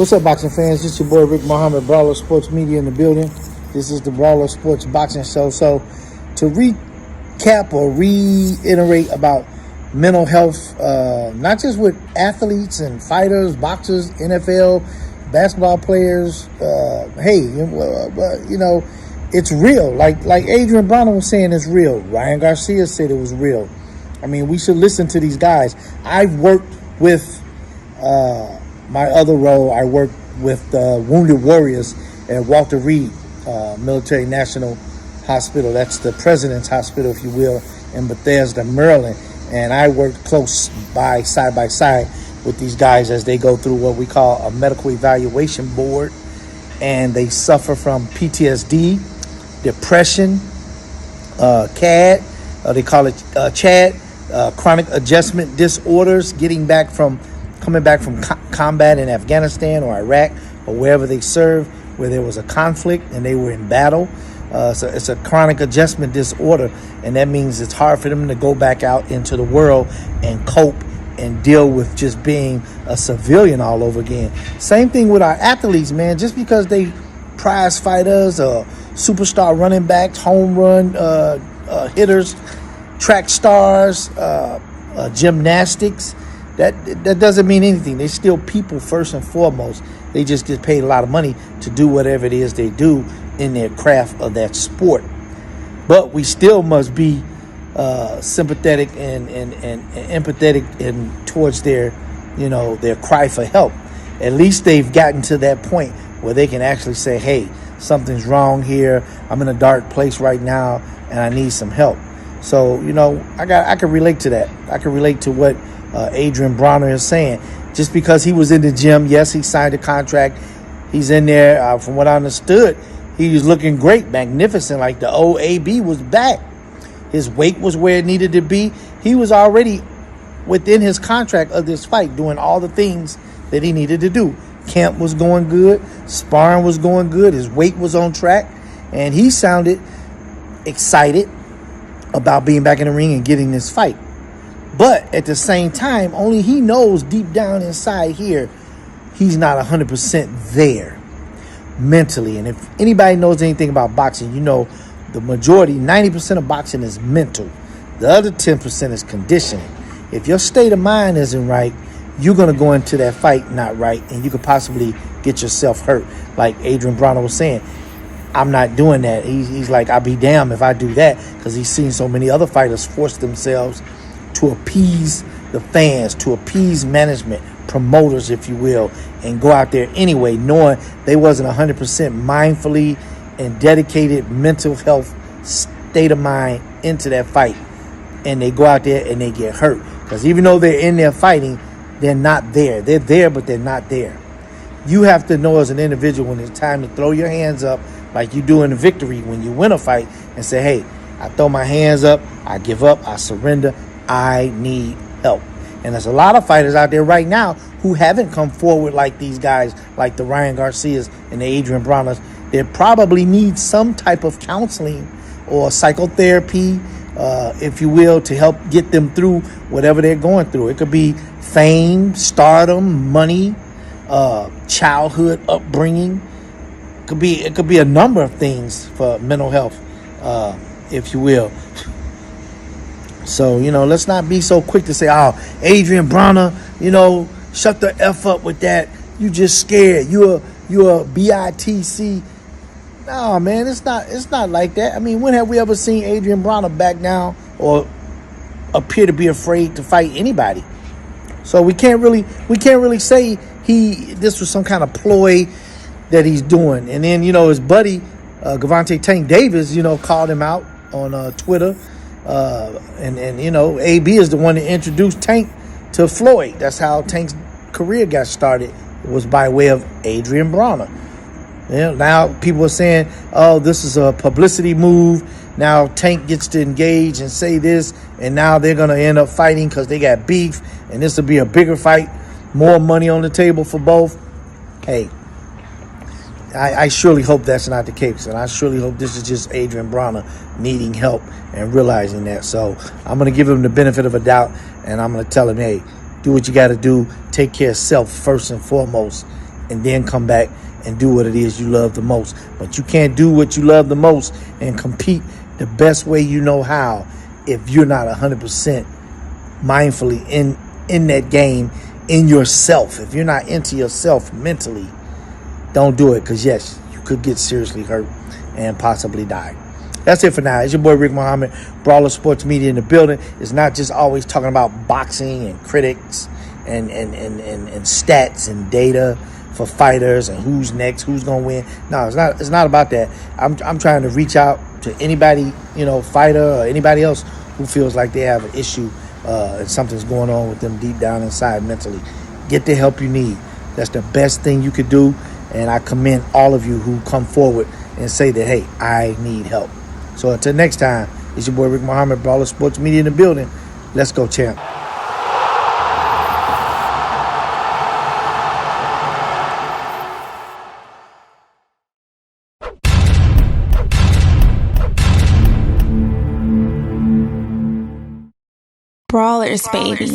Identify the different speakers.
Speaker 1: What's up, boxing fans? This is your boy Rick Mohamed, Brawlers Sports Media in the building. This is the Brawlers Sports Boxing Show. So, to recap or reiterate about mental health, not just with athletes and fighters, boxers, NFL, basketball players. It's real. Like Adrian Bronner was saying, it's real. Ryan Garcia said it was real. I mean, we should listen to these guys. I've worked with my other role. I worked with Wounded Warriors at Walter Reed Military National Hospital. That's the President's Hospital, if you will, in Bethesda, Maryland. And I worked close by, side by side with these guys as they go through what we call a medical evaluation board. And they suffer from PTSD, depression, CAD, they call it CHAD, chronic adjustment disorders, coming back from combat in Afghanistan or Iraq or wherever they served, where there was a conflict and they were in battle. So it's a chronic adjustment disorder, and that means it's hard for them to go back out into the world and cope and deal with just being a civilian all over again. Same thing with our athletes, man. Just because they prize fighters, superstar running backs, home run hitters, track stars, gymnastics, that doesn't mean anything. They're still people first and foremost. They just get paid a lot of money to do whatever it is they do in their craft of that sport. But we still must be sympathetic and empathetic towards their cry for help. At least they've gotten to that point where they can actually say, hey, something's wrong here. I'm in a dark place right now and I need some help. So, I can relate to that. I can relate to what Adrian Bronner is saying. Just because he was in the gym, yes, he signed a contract. He's in there. From what I understood, he was looking great, magnificent, like the old AB was back. His weight was where it needed to be. He was already within his contract of this fight, doing all the things that he needed to do. Camp was going good. Sparring was going good. His weight was on track. And he sounded excited about being back in the ring and getting this fight. But at the same time, only he knows deep down inside here, he's not 100% there mentally. And if anybody knows anything about boxing, the majority, 90% of boxing is mental. The other 10% is conditioning. If your state of mind isn't right, you're going to go into that fight not right, and you could possibly get yourself hurt. Like Adrian Bronner was saying, I'm not doing that. He's like, I'll be damned if I do that, because he's seen so many other fighters force themselves to appease the fans, to appease management, promoters, if you will, and go out there anyway, knowing they wasn't 100% mindfully and dedicated mental health state of mind into that fight. And they go out there and they get hurt. Because even though they're in there fighting, they're not there. They're there, but they're not there. You have to know as an individual when it's time to throw your hands up like you do in a victory when you win a fight and say, hey, I throw my hands up, I give up, I surrender, I need help. And there's a lot of fighters out there right now who haven't come forward like these guys, like the Ryan Garcias and the Adrian Bronners. They probably need some type of counseling or psychotherapy, if you will, to help get them through whatever they're going through. It could be fame, stardom, money, childhood upbringing. It could be a number of things for mental health, if you will. So, let's not be so quick to say, oh, Adrian Bronner, shut the F up with that. You just scared. You're a BITC. No, man, it's not like that. I mean, when have we ever seen Adrian Bronner back down or appear to be afraid to fight anybody? So we can't really say this was some kind of ploy that he's doing. And then, his buddy, Gervonta Tank Davis, called him out on Twitter. And AB is the one that introduced Tank to Floyd. That's how Tank's career got started. It was by way of Adrian Bronner. Now people are saying, oh, this is a publicity move. Now Tank gets to engage and say this, and now they're going to end up fighting because they got beef, and this will be a bigger fight, more money on the table for both. Hey, I surely hope that's not the case, and I surely hope this is just Adrian Bronner needing help and realizing that. So I'm going to give him the benefit of a doubt, and I'm going to tell him, hey, do what you got to do. Take care of self first and foremost, and then come back and do what it is you love the most. But you can't do what you love the most and compete the best way you know how if you're not 100% mindfully in that game, in yourself. If you're not into yourself mentally, don't do it, because yes, you could get seriously hurt and possibly die. That's it for now. It's your boy Rick Mohamed, Brawler Sports Media in the building. It's not just always talking about boxing and critics and stats and data for fighters and who's next, who's gonna win. No, it's not about that. I'm trying to reach out to anybody, fighter or anybody else who feels like they have an issue and something's going on with them deep down inside mentally. Get the help you need. That's the best thing you could do, and I commend all of you who come forward and say that, hey, I need help. So until next time, it's your boy Rick Mohamed, Brawler Sports Media in the building. Let's go, champ.
Speaker 2: Brawlers, baby.